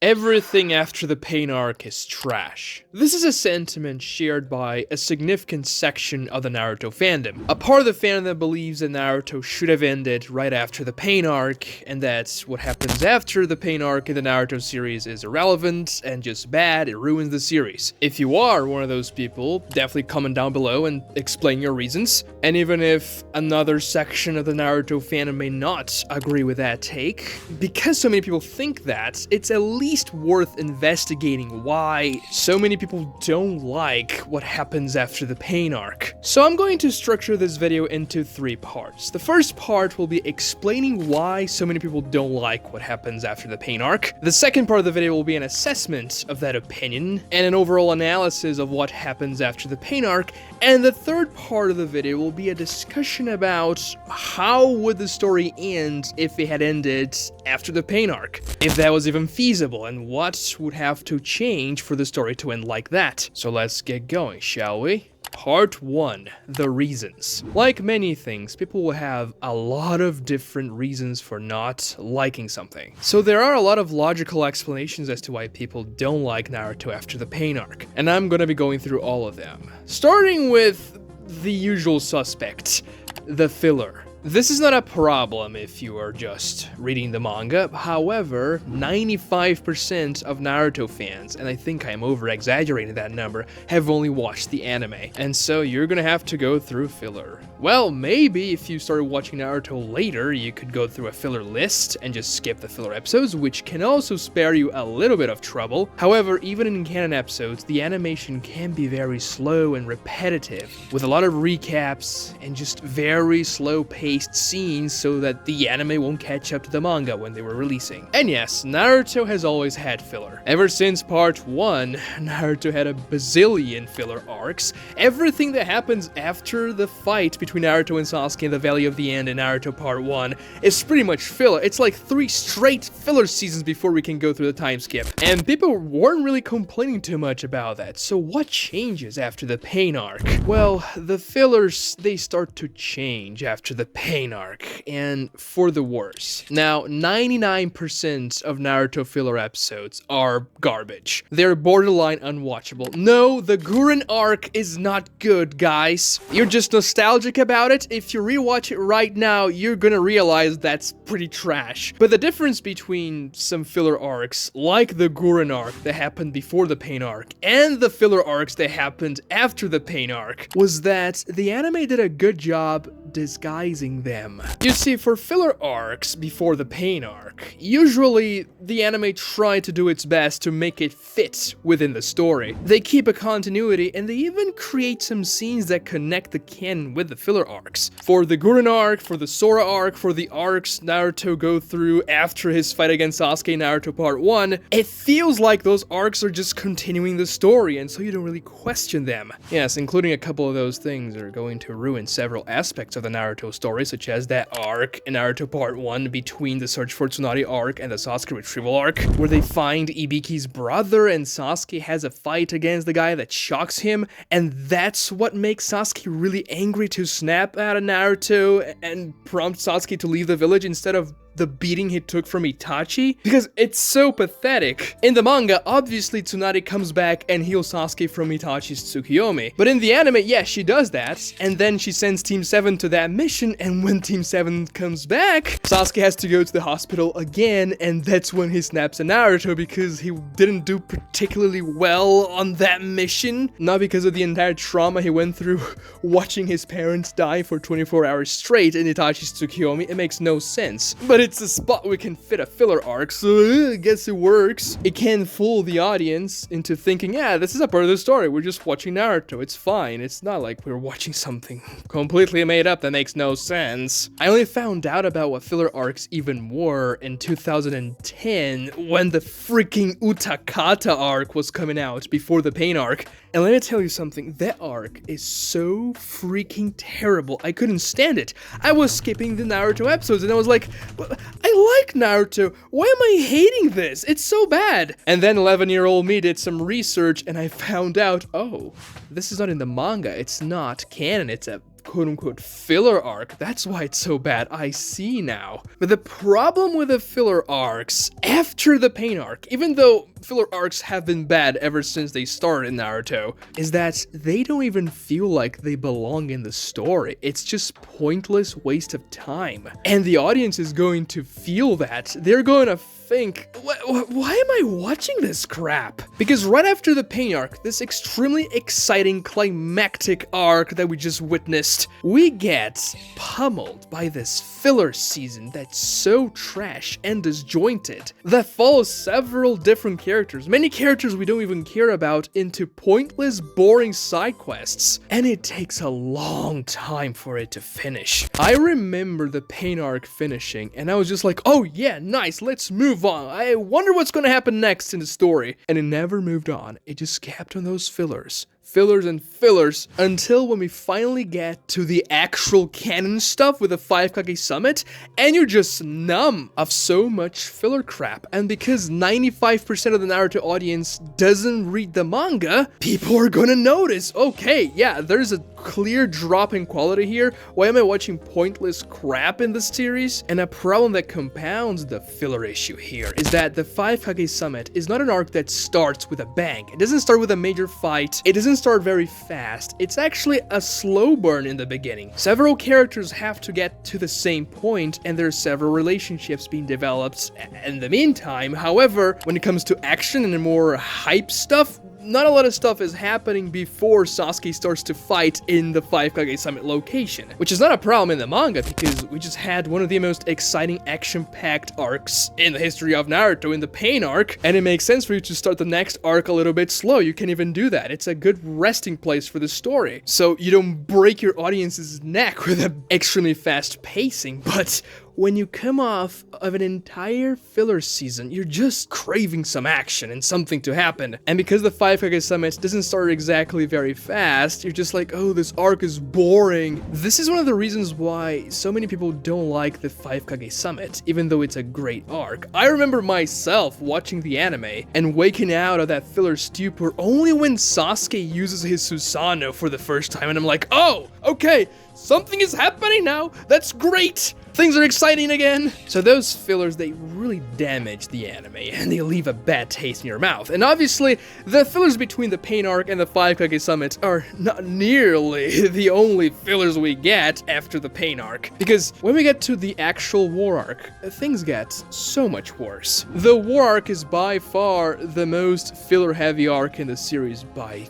Everything after the Pain arc is trash. This is a sentiment shared by a significant section of the Naruto fandom. A part of the fandom that believes that Naruto should have ended right after the Pain arc, and that what happens after the Pain arc in the Naruto series is irrelevant and just bad, it ruins the series. If you are one of those people, definitely comment down below and explain your reasons. And even if another section of the Naruto fandom may not agree with that take, because so many people think that, it's at least worth investigating why so many people don't like what happens after the Pain arc. So I'm going to structure this video into 3 parts. The first part will be explaining why so many people don't like what happens after the Pain arc. The second part of the video will be an assessment of that opinion and an overall analysis of what happens after the Pain arc. And the third part of the video will be a discussion about how would the story end if it had ended after the Pain arc, if that was even feasible, and what would have to change for the story to end like that. So let's get going, shall we? Part 1. The reasons. Like many things, people will have a lot of different reasons for not liking something. So there are a lot of logical explanations as to why people don't like Naruto after the Pain arc, and I'm gonna be going through all of them. Starting with the usual suspect, the filler. This is not a problem if you are just reading the manga. However, 95% of Naruto fans, and I think I'm over-exaggerating that number, have only watched the anime. And so you're gonna have to go through filler. Well, maybe if you started watching Naruto later, you could go through a filler list and just skip the filler episodes, which can also spare you a little bit of trouble. However, even in canon episodes, the animation can be very slow and repetitive, with a lot of recaps and just very slow-paced scenes so that the anime won't catch up to the manga when they were releasing. And yes, Naruto has always had filler. Ever since part 1, Naruto had a bazillion filler arcs. Everything that happens after the fight between Naruto and Sasuke in the Valley of the End in Naruto part 1 is pretty much filler. It's like 3 straight filler seasons before we can go through the time skip. And people weren't really complaining too much about that. So what changes after the Pain arc? Well, the fillers, they start to change after the Pain arc, and for the worse. Now, 99% of Naruto filler episodes are garbage. They're borderline unwatchable. No, the Gurren arc is not good, guys. You're just nostalgic about it. If you rewatch it right now, you're gonna realize that's pretty trash. But the difference between some filler arcs, like the Gurren arc that happened before the Pain arc, and the filler arcs that happened after the Pain arc, was that the anime did a good job disguising them. You see, for filler arcs before the Pain arc, usually the anime tried to do its best to make it fit within the story. They keep a continuity, and they even create some scenes that connect the canon with the filler arcs. For the Gurren arc, for the Sora arc, for the arcs Naruto go through after his fight against Sasuke in Naruto part 1, it feels like those arcs are just continuing the story, and so you don't really question them. Yes, including a couple of those things are going to ruin several aspects of the Naruto story, such as that arc in Naruto part 1 between the Search for Tsunade arc and the Sasuke retrieval arc, where they find Ibiki's brother and Sasuke has a fight against the guy that shocks him, and that's what makes Sasuke really angry to snap at Naruto and prompt Sasuke to leave the village instead of the beating he took from Itachi, because it's so pathetic. In the manga, obviously Tsunade comes back and heals Sasuke from Itachi's Tsukiyomi, but in the anime, yeah, she does that, and then she sends Team 7 to that mission, and when Team 7 comes back, Sasuke has to go to the hospital again, and that's when he snaps at Naruto because he didn't do particularly well on that mission, not because of the entire trauma he went through watching his parents die for 24 hours straight in Itachi's Tsukiyomi. It makes no sense, but it's a spot we can fit a filler arc, so I guess it works. It can fool the audience into thinking, yeah, this is a part of the story, we're just watching Naruto, it's fine. It's not like we're watching something completely made up that makes no sense. I only found out about what filler arcs even were in 2010 when the freaking Utakata arc was coming out before the Pain arc. And let me tell you something, that arc is so freaking terrible. I couldn't stand it. I was skipping the Naruto episodes and I was like, I like Naruto. Why am I hating this? It's so bad. And then 11-year-old me did some research and I found out, oh, this is not in the manga. It's not canon. It's a quote-unquote filler arc. That's why it's so bad. I see now. But the problem with the filler arcs after the pain arc, even though filler arcs have been bad ever since they started in Naruto, is that they don't even feel like they belong in the story. It's just pointless waste of time. And the audience is going to feel that. They're going to think, why am I watching this crap? Because right after the pain arc, this extremely exciting climactic arc that we just witnessed, we get pummeled by this filler season that's so trash and disjointed, that follows several different characters, many characters we don't even care about, into pointless, boring side quests, and it takes a long time for it to finish. I remember the pain arc finishing, and I was just like, oh yeah, nice, let's move on. I wonder what's gonna happen next in the story. And it never moved on. It just kept on those fillers and fillers until when we finally get to the actual canon stuff with the Five Kage Summit, and you're just numb of so much filler crap. And because 95% of the Naruto audience doesn't read the manga, people are gonna notice, okay, yeah, there's a clear drop in quality here. Why am I watching pointless crap in this series? And a problem that compounds the filler issue here is that the Five Kage Summit is not an arc that starts with a bang. It doesn't start with a major fight. It doesn't start very fast. It's actually a slow burn in the beginning. Several characters have to get to the same point, and there's several relationships being developed in the meantime. However, when it comes to action and more hype stuff, not a lot of stuff is happening before Sasuke starts to fight in the Five Kage Summit location, which is not a problem in the manga because we just had one of the most exciting action-packed arcs in the history of Naruto in the pain arc, and it makes sense for you to start the next arc a little bit slow. You can even do that. It's a good resting place for the story, so you don't break your audience's neck with an extremely fast pacing. But when you come off of an entire filler season, you're just craving some action and something to happen. And because the Five Kage Summit doesn't start exactly very fast, you're just like, oh, this arc is boring. This is one of the reasons why so many people don't like the Five Kage Summit, even though it's a great arc. I remember myself watching the anime and waking out of that filler stupor only when Sasuke uses his Susanoo for the first time, and I'm like, oh, okay, something is happening now. That's great. Things are exciting again. So those fillers, they really damage the anime and they leave a bad taste in your mouth. And obviously, the fillers between the pain arc and the Five Kage Summit are not nearly the only fillers we get after the pain arc. Because when we get to the actual war arc, things get so much worse. The war arc is by far the most filler-heavy arc in the series by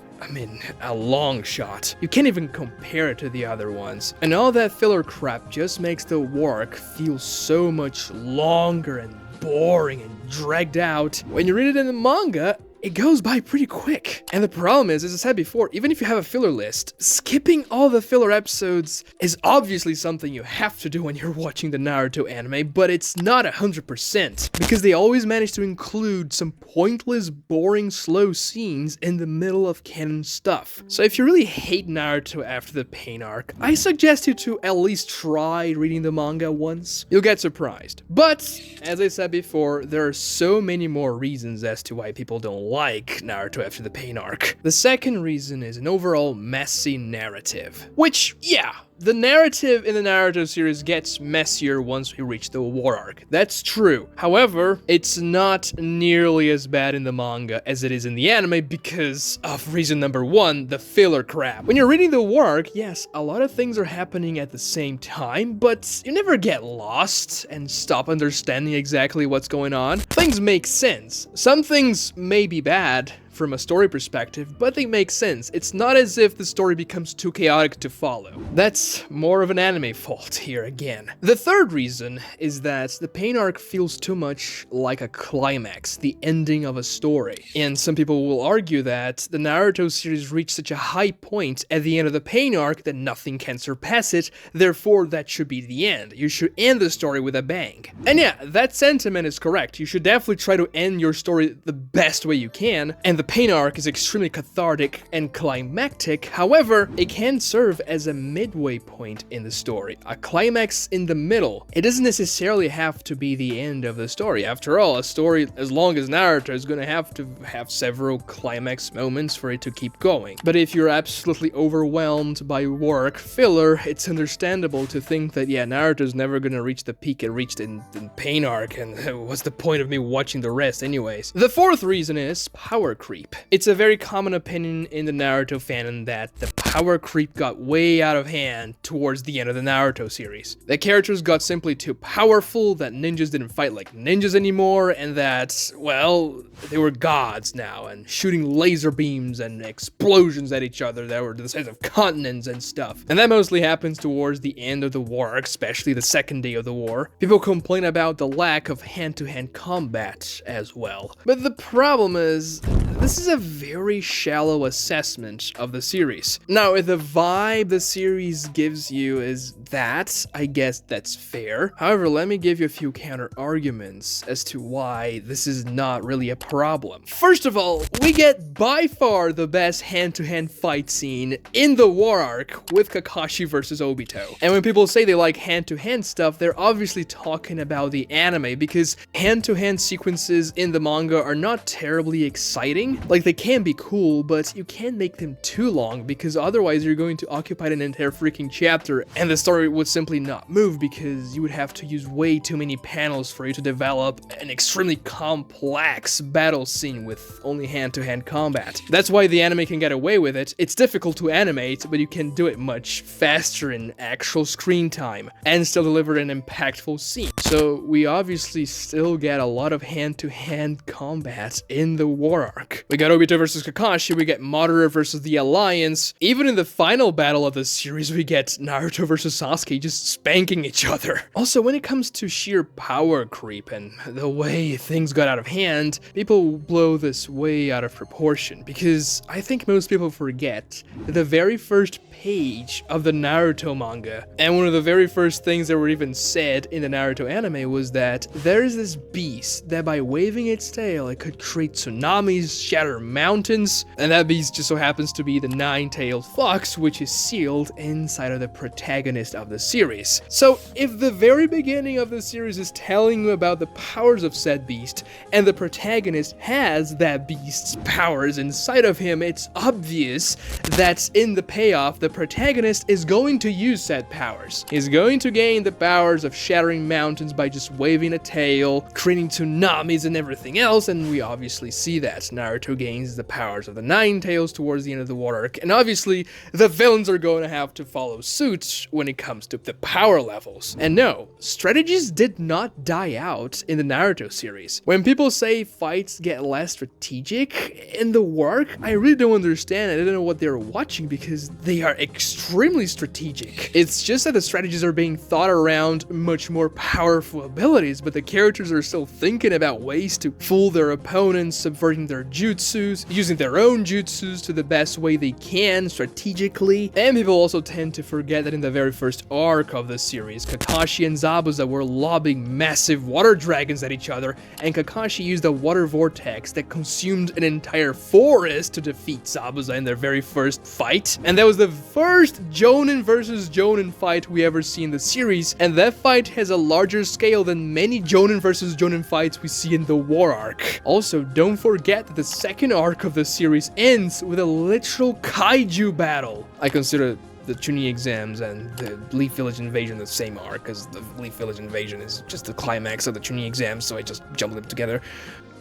a long shot. You can't even compare it to the other ones. And all that filler crap just makes the war arc feel so much longer and boring and dragged out. When you read it in the manga, it goes by pretty quick. And the problem is, as I said before, even if you have a filler list, skipping all the filler episodes is obviously something you have to do when you're watching the Naruto anime, but it's not 100%, because they always manage to include some pointless, boring, slow scenes in the middle of canon stuff. So if you really hate Naruto after the pain arc, I suggest you to at least try reading the manga once. You'll get surprised. But, as I said before, there are so many more reasons as to why people don't like Naruto after the pain arc. The second reason is an overall messy narrative. Which, yeah, the narrative in the Naruto series gets messier once we reach the war arc. That's true. However, it's not nearly as bad in the manga as it is in the anime because of reason number one, the filler crap. When you're reading the war arc, yes, a lot of things are happening at the same time, but you never get lost and stop understanding exactly what's going on. Things make sense. Some things may be bad from a story perspective, but they make sense. It's not as if the story becomes too chaotic to follow. That's more of an anime fault here again. The third reason is that the pain arc feels too much like a climax, the ending of a story. And some people will argue that the Naruto series reached such a high point at the end of the pain arc that nothing can surpass it, therefore that should be the end. You should end the story with a bang. And yeah, that sentiment is correct. You should definitely try to end your story the best way you can, and the pain arc is extremely cathartic and climactic, however, it can serve as a midway point in the story, a climax in the middle. It doesn't necessarily have to be the end of the story. After all, a story as long as Naruto is going to have several climax moments for it to keep going. But if you're absolutely overwhelmed by work filler, it's understandable to think that, yeah, Naruto's never going to reach the peak it reached in pain arc, and what's the point of me watching the rest anyways? The fourth reason is power creep. It's a very common opinion in the Naruto fandom that the power creep got way out of hand towards the end of the Naruto series. The characters got simply too powerful, that ninjas didn't fight like ninjas anymore, and that, well, they were gods now, and shooting laser beams and explosions at each other that were the size of continents and stuff. And that mostly happens towards the end of the war, especially the second day of the war. People complain about the lack of hand-to-hand combat as well. But the problem is, this is a very shallow assessment of the series. Now, if the vibe the series gives you is that, I guess that's fair. However, let me give you a few counter arguments as to why this is not really a problem. First of all, we get by far the best hand-to-hand fight scene in the war arc with Kakashi versus Obito. And when people say they like hand-to-hand stuff, they're obviously talking about the anime, because hand-to-hand sequences in the manga are not terribly exciting. Like, they can be cool, but you can't make them too long, because otherwise you're going to occupy an entire freaking chapter, and the story would simply not move, because you would have to use way too many panels for you to develop an extremely complex battle scene with only hand-to-hand combat. That's why the anime can get away with it. It's difficult to animate, but you can do it much faster in actual screen time, and still deliver an impactful scene. So we obviously still get a lot of hand-to-hand combat in the war arc. We got Obito versus Kakashi, we get Madara versus the Alliance. Even in the final battle of the series, we get Naruto versus Sasuke just spanking each other. Also, when it comes to sheer power creep and the way things got out of hand, people blow this way out of proportion, because I think most people forget that the very first page of the Naruto manga, and one of the very first things that were even said in the Naruto anime, was that there is this beast that by waving its tail, it could create tsunamis, shatter mountains, and that beast just so happens to be the nine-tailed fox, which is sealed inside of the protagonist of the series. So if the very beginning of the series is telling you about the powers of said beast, and the protagonist has that beast's powers inside of him, it's obvious that in the payoff, the protagonist is going to use said powers. He's going to gain the powers of shattering mountains by just waving a tail, creating tsunamis and everything else, and we obviously see that. Naruto gains the powers of the Nine Tails towards the end of the war arc, and obviously the villains are going to have to follow suit when it comes to the power levels. And no, strategies did not die out in the Naruto series. When people say fights get less strategic in the war arc, I really don't understand. I don't know what they're watching, because they are extremely strategic. It's just that the strategies are being thought around much more powerful abilities, but the characters are still thinking about ways to fool their opponents, subverting their jutsus, using their own jutsus to the best way they can strategically. And people also tend to forget that in the very first arc of the series, Kakashi and Zabuza were lobbing massive water dragons at each other, and Kakashi used a water vortex that consumed an entire forest to defeat Zabuza in their very first fight. And that was the first Jonin versus Jonin fight we ever see in the series, and that fight has a larger scale than many Jonin versus Jonin fights we see in the war arc. Also, don't forget that the second arc of the series ends with a literal kaiju battle. I consider the Chunin exams and the Leaf Village invasion the same arc, because the Leaf Village invasion is just the climax of the Chunin exams, so I just jumbled them together.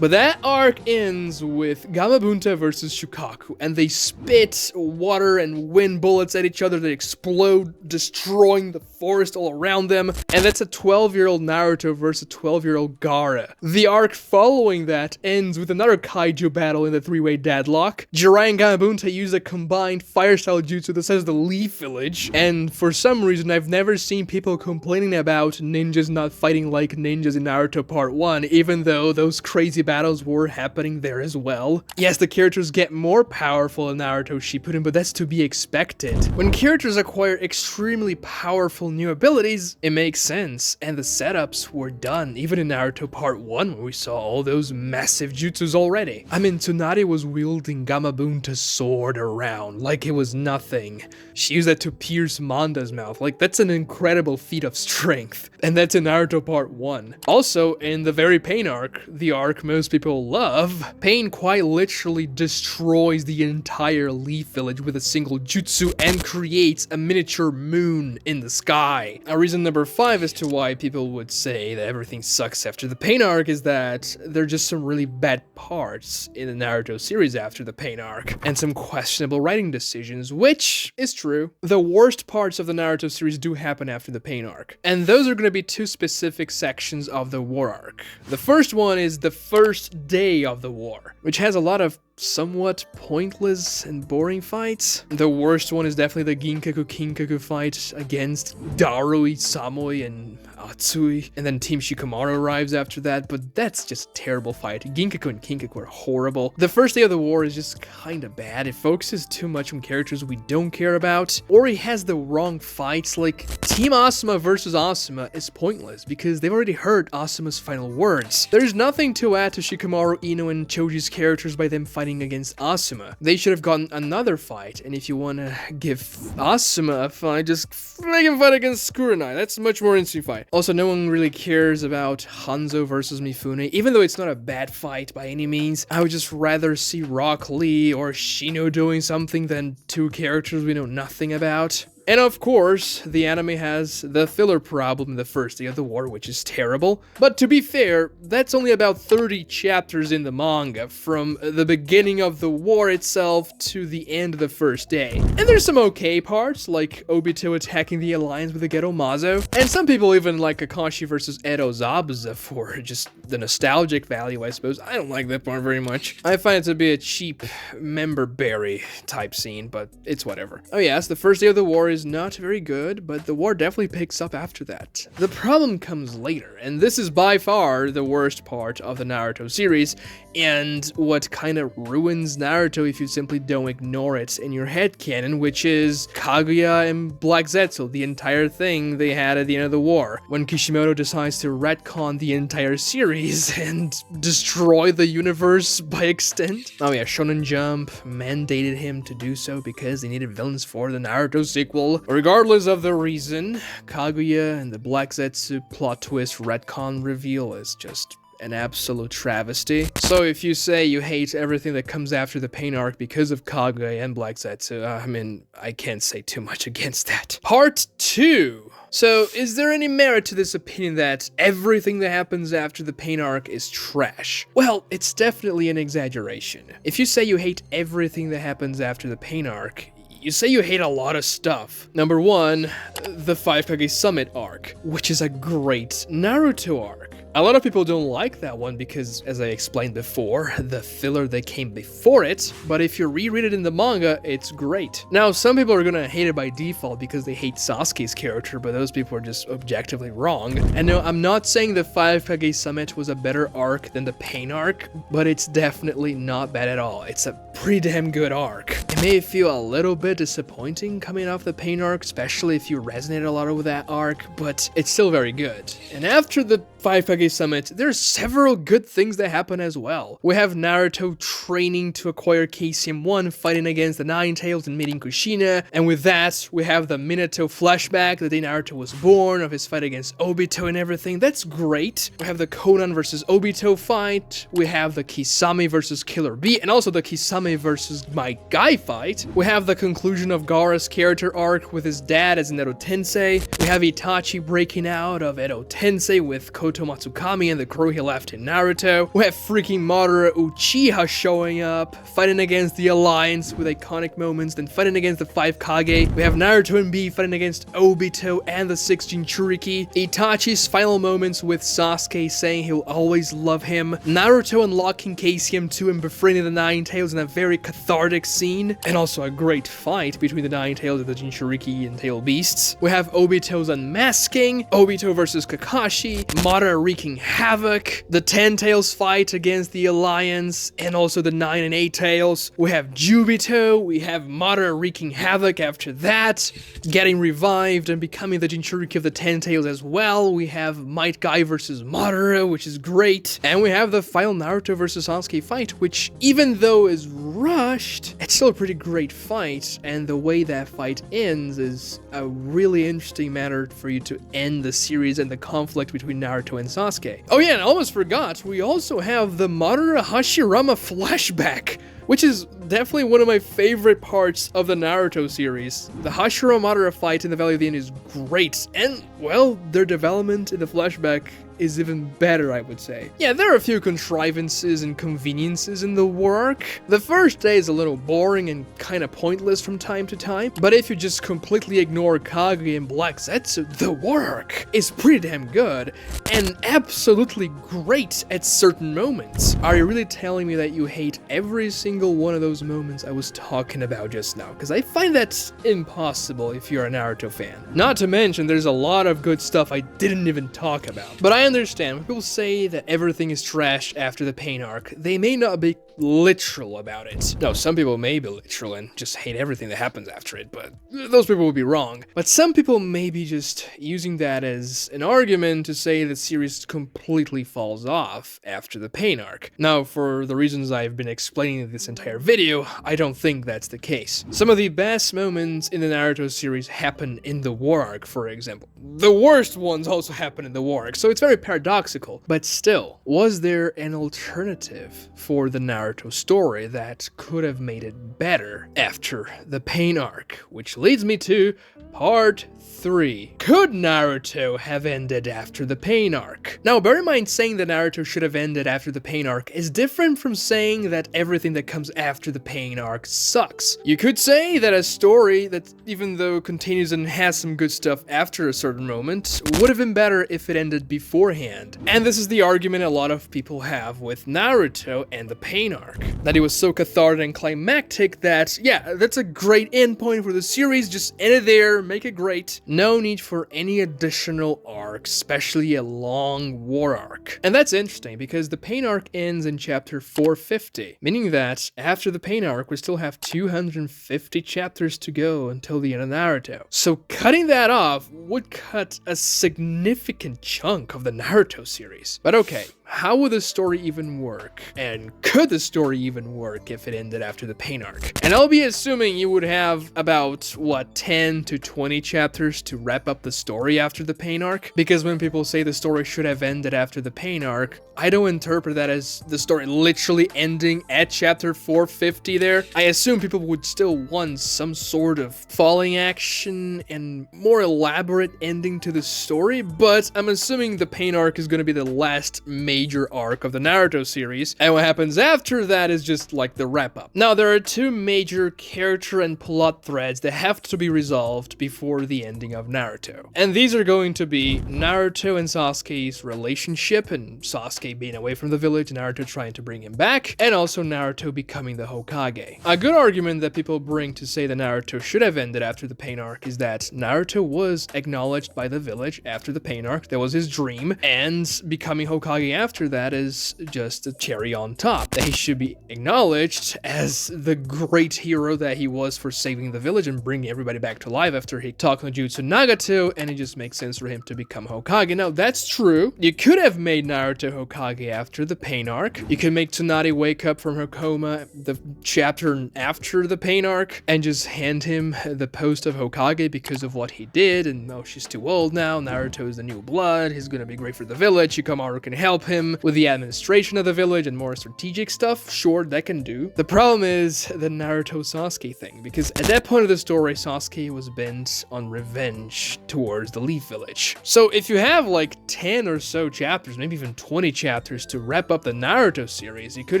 But that arc ends with Gamabunta versus Shukaku, and they spit water and wind bullets at each other that explode, destroying the forest all around them, and that's a 12-year-old Naruto versus a 12-year-old Gaara. The arc following that ends with another kaiju battle in the three-way deadlock. Jiraiya and Gamabunta use a combined fire-style jutsu that says the Leaf Village, and for some reason I've never seen people complaining about ninjas not fighting like ninjas in Naruto Part 1, even though those crazy battles were happening there as well. Yes, the characters get more powerful in Naruto Shippuden, but that's to be expected. When characters acquire extremely powerful new abilities, it makes sense, and the setups were done, even in Naruto Part 1, where we saw all those massive jutsus already. I mean, Tsunade was wielding Gamabunta's sword around like it was nothing. She used that to pierce Manda's mouth. Like, that's an incredible feat of strength. And that's in Naruto Part 1. Also, in the very Pain arc, the arc most people love, Pain quite literally destroys the entire Leaf Village with a single jutsu and creates a miniature moon in the sky. Now, reason number 5 as to why people would say that everything sucks after the Pain arc is that there are just some really bad parts in the Naruto series after the Pain arc, and some questionable writing decisions, which is true. The worst parts of the Naruto series do happen after the Pain arc, and those are going to be 2 specific sections of the War arc. The first one is the first day of the war, which has a lot of somewhat pointless and boring fights. The worst one is definitely the Ginkaku Kinkaku fight against Darui, Samui, and Atsui, and then Team Shikamaru arrives after that, but that's just a terrible fight. Ginkaku and Kinkaku are horrible. The first day of the war is just kinda bad. It focuses too much on characters we don't care about, or he has the wrong fights. Like, Team Asuma versus Asuma is pointless because they've already heard Asuma's final words. There's nothing to add to Shikamaru, Ino, and Choji's characters by them fighting against Asuma. They should have gotten another fight, and if you want to give Asuma a fight, just make him fight against Kurenai. That's a much more interesting fight. Also, no one really cares about Hanzo versus Mifune, even though it's not a bad fight by any means. I would just rather see Rock Lee or Shino doing something than 2 characters we know nothing about. And of course, the anime has the filler problem in the first day of the war, which is terrible. But to be fair, that's only about 30 chapters in the manga, from the beginning of the war itself to the end of the first day. And there's some okay parts, like Obito attacking the alliance with the Geto Mazo, and some people even like Kakashi versus Edo Zabuza for just the nostalgic value, I suppose. I don't like that part very much. I find it to be a cheap member berry type scene, but it's whatever. Oh yes, the first day of the war is not very good, but the war definitely picks up after that. The problem comes later, and this is by far the worst part of the Naruto series, and what kind of ruins Naruto if you simply don't ignore it in your headcanon, which is Kaguya and Black Zetsu, the entire thing they had at the end of the war, when Kishimoto decides to retcon the entire series and destroy the universe by extent. Oh yeah, Shonen Jump mandated him to do so because they needed villains for the Naruto sequel. Regardless of the reason, Kaguya and the Black Zetsu plot twist retcon reveal is just an absolute travesty. So if you say you hate everything that comes after the Pain arc because of Kaguya and Black Zetsu, I mean, I can't say too much against that. Part 2. So, is there any merit to this opinion that everything that happens after the Pain arc is trash? Well, it's definitely an exaggeration. If you say you hate everything that happens after the Pain arc, you say you hate a lot of stuff. Number 1, the Five Kage Summit arc, which is a great Naruto arc. A lot of people don't like that one because, as I explained before, the filler that came before it, but if you reread it in the manga, it's great. Now, some people are gonna hate it by default because they hate Sasuke's character, but those people are just objectively wrong. And no, I'm not saying the Five Kage Summit was a better arc than the Pain arc, but it's definitely not bad at all. It's a pretty damn good arc. It may feel a little bit disappointing coming off the Pain arc, especially if you resonate a lot with that arc, but it's still very good. And after the Five Kage Summit, there's several good things that happen as well. We have Naruto training to acquire KCM1, fighting against the Nine Tails and meeting Kushina, and with that, we have the Minato flashback, the day Naruto was born, of his fight against Obito and everything. That's great. We have the Conan versus Obito fight, we have the Kisame versus Killer Bee, and also the Kisame versus My Guy fight. We have the conclusion of Gaara's character arc with his dad as Edo Tensei. We have Itachi breaking out of Edo Tensei with Koto Matsukami and the crew he left in Naruto. We have freaking Madara Uchiha showing up, fighting against the Alliance with iconic moments, then fighting against the Five Kage. We have Naruto and Bee fighting against Obito and the 6 Jinchuriki. Itachi's final moments with Sasuke saying he'll always love him. Naruto unlocking KCM2 and befriending the Nine Tails in a very cathartic scene, and also a great fight between the Nine Tails and the Jinchuriki and Tail Beasts. We have Obito Naruto's unmasking, Obito versus Kakashi, Madara wreaking havoc, the Ten Tails fight against the Alliance, and also the 9 and 8 Tails. We have Jubito, we have Madara wreaking havoc after that, getting revived and becoming the Jinchuriki of the Ten Tails as well. We have Might Guy versus Madara, which is great. And we have the final Naruto versus Sasuke fight, which even though is rushed, it's still a pretty great fight. And the way that fight ends is a really interesting manner for you to end the series and the conflict between Naruto and Sasuke. Oh yeah, and I almost forgot, we also have the Madara Hashirama flashback, which is definitely one of my favorite parts of the Naruto series. The Hashirama-Madara fight in the Valley of the End is great, and, well, their development in the flashback is even better, I would say. Yeah, there are a few contrivances and conveniences in the war arc. The first day is a little boring and kind of pointless from time to time, but if you just completely ignore Kage and Black Zetsu, the war arc is pretty damn good, and absolutely great at certain moments. Are you really telling me that you hate every single one of those moments I was talking about just now? Because I find that impossible if you're a Naruto fan. Not to mention, there's a lot of good stuff I didn't even talk about. But I understand when people say that everything is trash after the Pain arc, they may not be literal about it. No, some people may be literal and just hate everything that happens after it, but those people would be wrong. But some people may be just using that as an argument to say the series completely falls off after the Pain arc. Now, for the reasons I've been explaining in this entire video, I don't think that's the case. Some of the best moments in the Naruto series happen in the war arc, for example. The worst ones also happen in the war arc, so it's very paradoxical. But still, was there an alternative for the Naruto story that could have made it better after the Pain arc? Which leads me to part 3. Could Naruto have ended after the Pain arc? Now, bear in mind, saying that Naruto should have ended after the Pain arc is different from saying that everything that comes after the Pain arc sucks. You could say that a story that, even though continues and has some good stuff after a certain moment, would have been better if it ended beforehand. And this is the argument a lot of people have with Naruto and the Pain arc. That it was so cathartic and climactic that, yeah, that's a great endpoint for the series, just end it there, make it great. No need for any additional arc, especially a long war arc. And that's interesting because the Pain arc ends in chapter 450, meaning that after the Pain arc, we still have 250 chapters to go until the end of Naruto. So cutting that off would cut a significant chunk of the Naruto series. But okay, how would the story even work? And could the story even work if it ended after the Pain arc? And I'll be assuming you would have about, what, 10 to 20 chapters to wrap up the story after the Pain arc? Because when people say the story should have ended after the Pain arc, I don't interpret that as the story literally ending at chapter 450 there. I assume people would still want some sort of falling action and more elaborate ending to the story, but I'm assuming the Pain arc is going to be the last major arc of the Naruto series, and what happens after that is just like the wrap-up. Now, there are two major character and plot threads that have to be resolved before the ending of Naruto. And these are going to be Naruto and Sasuke's relationship, and Sasuke being away from the village, Naruto trying to bring him back, and also Naruto becoming the Hokage. A good argument that people bring to say that Naruto should have ended after the Pain arc is that Naruto was acknowledged by the village after the Pain arc. That was his dream, and becoming Hokage after that is just a cherry on top. That he should be acknowledged as the great hero that he was for saving the village and bringing everybody back to life after he taught no Jutsu Nagato, and it just makes sense for him to become Hokage. Now, that's true. You could have made Naruto Hokage after the Pain arc. You could make Tsunade wake up from her coma the chapter after the Pain arc and just hand him the post of Hokage because of what he did, and oh, she's too old now, Naruto is the new blood, he's gonna be great for the village, Shikamaru can help him with the administration of the village and more strategic stuff. Sure, that can do. The problem is the Naruto Sasuke thing, because at that point of the story, Sasuke was bent on revenge towards the Leaf Village. So if you have like 10 or so chapters, maybe even 20 chapters to wrap up the Naruto series, you could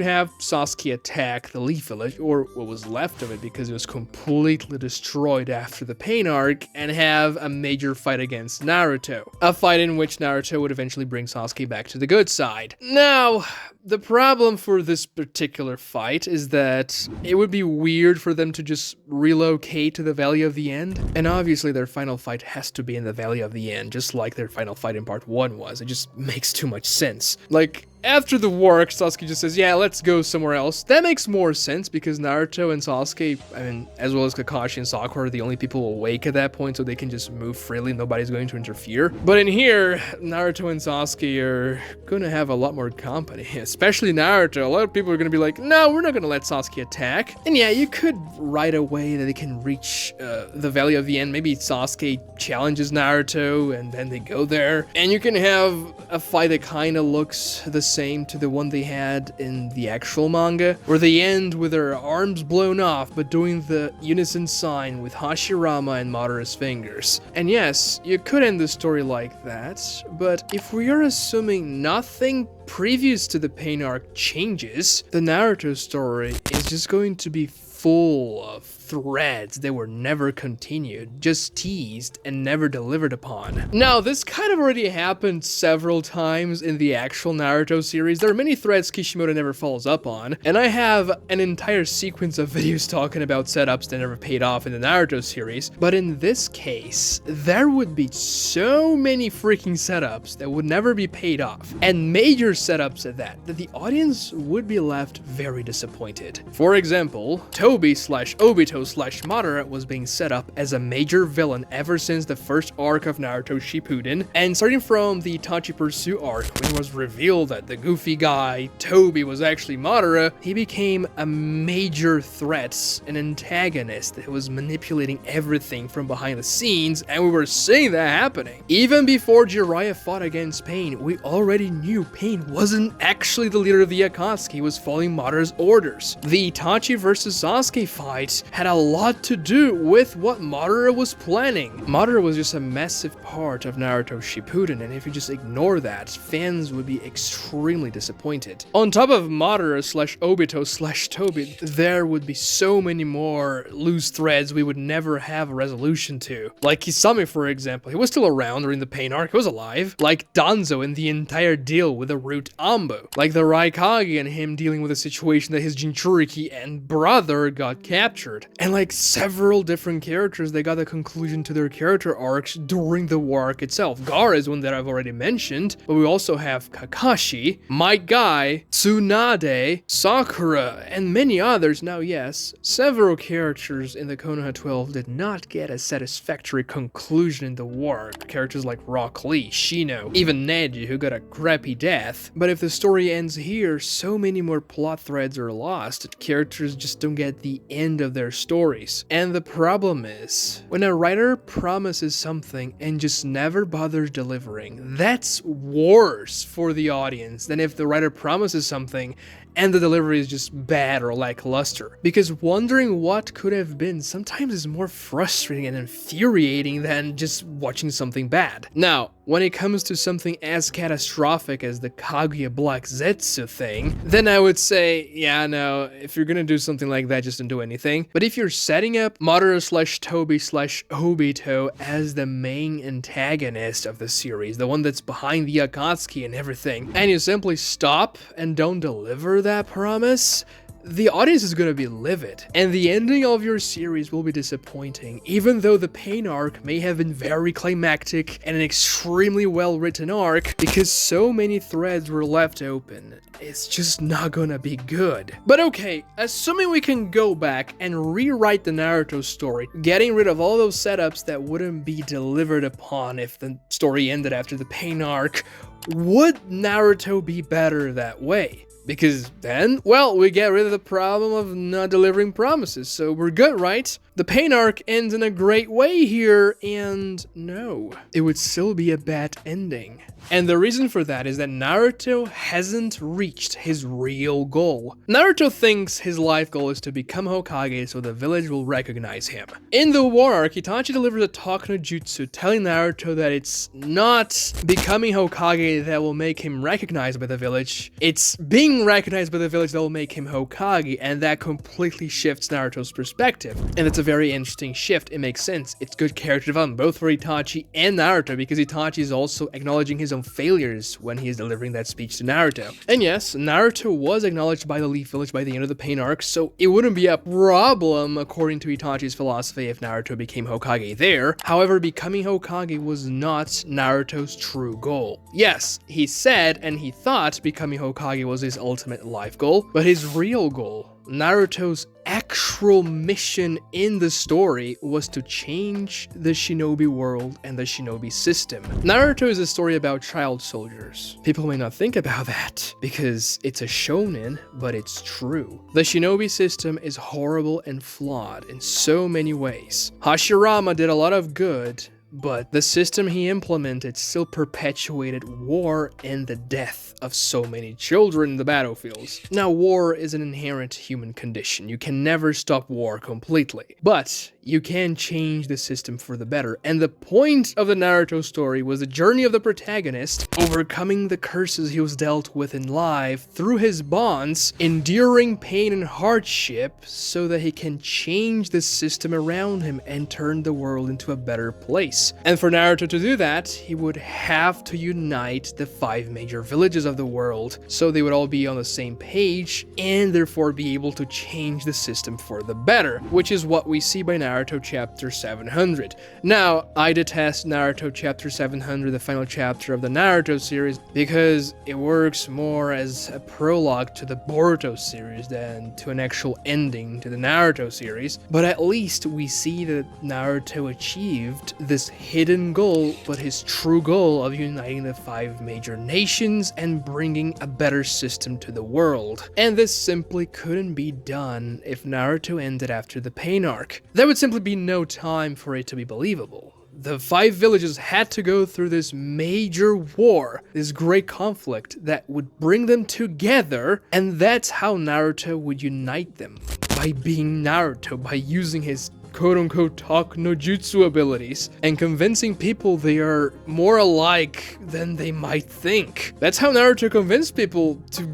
have Sasuke attack the Leaf Village, or what was left of it, because it was completely destroyed after the Pain arc, and have a major fight against Naruto. A fight in which Naruto would eventually bring Sasuke back to the good side. Now, the problem for this particular fight is that it would be weird for them to just relocate to the Valley of the End. And obviously their final fight has to be in the Valley of the End, just like their final fight in part 1 was. It just makes too much sense. Like, after the war, Sasuke just says, yeah, let's go somewhere else. That makes more sense because Naruto and Sasuke, I mean, as well as Kakashi and Sakura are the only people awake at that point, so they can just move freely. Nobody's going to interfere. But in here, Naruto and Sasuke are gonna have a lot more company, especially Naruto. A lot of people are gonna be like, no, we're not gonna let Sasuke attack. And yeah, you could write a way that they can reach the Valley of the End. Maybe Sasuke challenges Naruto and then they go there. And you can have a fight that kind of looks the same to the one they had in the actual manga, where they end with their arms blown off but doing the unison sign with Hashirama and Madara's fingers. And yes, you could end the story like that, but if we are assuming nothing previous to the Pain arc changes, the Naruto story is just going to be full of threads that were never continued, just teased and never delivered upon. Now, this kind of already happened several times in the actual Naruto series. There are many threads Kishimoto never follows up on, and I have an entire sequence of videos talking about setups that never paid off in the Naruto series, but in this case, there would be so many freaking setups that would never be paid off, and major setups at that the audience would be left very disappointed. For example, Tobi/Obito/Madara was being set up as a major villain ever since the first arc of Naruto Shippuden, and starting from the Itachi Pursuit arc, when it was revealed that the goofy guy, Tobi, was actually Madara, he became a major threat, an antagonist that was manipulating everything from behind the scenes, and we were seeing that happening. Even before Jiraiya fought against Pain, we already knew Pain wasn't actually the leader of the Akatsuki, he was following Madara's orders. The Itachi versus Sasuke fight had a lot to do with what Madara was planning. Madara was just a massive part of Naruto Shippuden, and if you just ignore that, fans would be extremely disappointed. On top of Madara/Obito/Tobi, there would be so many more loose threads we would never have a resolution to. Like Kisame, for example, he was still around during the Pain arc, he was alive. Like Danzo and the entire deal with the root Ambo. Like the Raikage and him dealing with a situation that his Jinchuriki and brother got captured. And like several different characters, they got a conclusion to their character arcs during the war arc itself. Gaara is one that I've already mentioned, but we also have Kakashi, My Guy, Tsunade, Sakura, and many others. Now yes, several characters in the Konoha 12 did not get a satisfactory conclusion in the war arc. Characters like Rock Lee, Shino, even Neji, who got a crappy death. But if the story ends here, so many more plot threads are lost. Characters just don't get the end of their stories. And the problem is, when a writer promises something and just never bothers delivering, that's worse for the audience than if the writer promises something and the delivery is just bad or lackluster. Because wondering what could have been sometimes is more frustrating and infuriating than just watching something bad. Now, when it comes to something as catastrophic as the Kaguya Black Zetsu thing, then I would say, yeah, no, if you're gonna do something like that, just don't do anything. But if you're setting up Madara/Tobi/Obito as the main antagonist of the series, the one that's behind the Akatsuki and everything, and you simply stop and don't deliver that promise, the audience is going to be livid, and the ending of your series will be disappointing, even though the Pain arc may have been very climactic and an extremely well-written arc, because so many threads were left open. It's just not gonna be good. But okay, assuming we can go back and rewrite the Naruto story, getting rid of all those setups that wouldn't be delivered upon if the story ended after the Pain arc, would Naruto be better that way? Because then, well, we get rid of the problem of not delivering promises, so we're good, right? The Pain arc ends in a great way here, and no, it would still be a bad ending. And the reason for that is that Naruto hasn't reached his real goal. Naruto thinks his life goal is to become Hokage so the village will recognize him. In the war arc, Itachi delivers a talk no jutsu telling Naruto that it's not becoming Hokage that will make him recognized by the village, it's being being recognized by the village that will make him Hokage, and that completely shifts Naruto's perspective. And it's a very interesting shift. It makes sense. It's good character development, both for Itachi and Naruto, because Itachi is also acknowledging his own failures when he is delivering that speech to Naruto. And yes, Naruto was acknowledged by the Leaf Village by the end of the Pain arc, so it wouldn't be a problem, according to Itachi's philosophy, if Naruto became Hokage there. However, becoming Hokage was not Naruto's true goal. Yes, he said and he thought becoming Hokage was his ultimate life goal, but his real goal, Naruto's actual mission in the story, was to change the shinobi world and the shinobi system. Naruto is a story about child soldiers. People may not think about that because it's a shonen, but it's true. The shinobi system is horrible and flawed in so many ways. Hashirama did a lot of good, but the system he implemented still perpetuated war and the death of so many children in the battlefields. Now, war is an inherent human condition. You can never stop war completely, but you can change the system for the better. And the point of the Naruto story was the journey of the protagonist, overcoming the curses he was dealt with in life through his bonds, enduring pain and hardship so that he can change the system around him and turn the world into a better place. And for Naruto to do that, he would have to unite the 5 major villages of the world so they would all be on the same page and therefore be able to change the system for the better, which is what we see by Naruto chapter 700. Now, I detest Naruto chapter 700, the final chapter of the Naruto series, because it works more as a prologue to the Boruto series than to an actual ending to the Naruto series. But at least we see that Naruto achieved this hidden goal, but his true goal of uniting the 5 major nations and bringing a better system to the world. And this simply couldn't be done if Naruto ended after the Pain arc. There would simply be no time for it to be believable. The 5 villages had to go through this major war, this great conflict that would bring them together, and that's how Naruto would unite them. By being Naruto, by using his quote-unquote talk no jutsu abilities and convincing people they are more alike than they might think. That's how Naruto convinced people to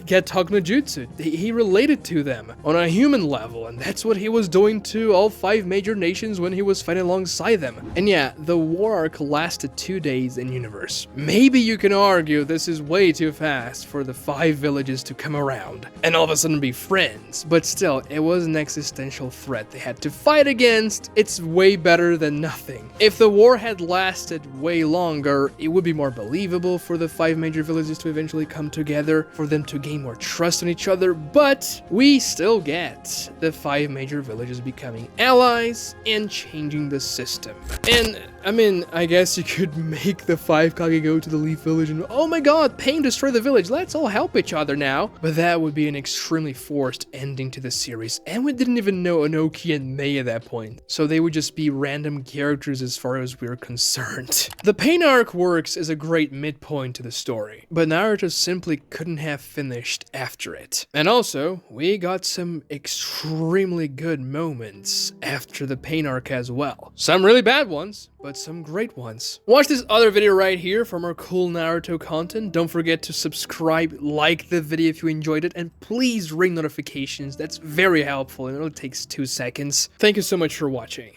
get talk no jutsu. He related to them on a human level, and that's what he was doing to all 5 major nations when he was fighting alongside them. And yeah, the war arc lasted 2 days in universe. Maybe you can argue this is way too fast for the 5 villages to come around and all of a sudden be friends, but still, it was an existential threat they had to fight against. It's way better than nothing. If the war had lasted way longer, it would be more believable for the 5 major villages to eventually come together, for them to gain more trust in each other, but we still get the 5 major villages becoming allies and changing the system. And I mean, I guess you could make the 5 Kage go to the Leaf Village and, oh my god, Pain destroyed the village, let's all help each other now. But that would be an extremely forced ending to the series, and we didn't even know Inoki and Mei at that point, so they would just be random characters as far as we're concerned. The Pain arc works as a great midpoint to the story, but Naruto simply couldn't have finished after it. And also, we got some extremely good moments after the Pain arc as well. Some really bad ones, but some great ones. Watch this other video right here for more cool Naruto content. Don't forget to subscribe, like the video if you enjoyed it, and please ring notifications. That's very helpful and it only takes 2 seconds. Thank you so much for watching.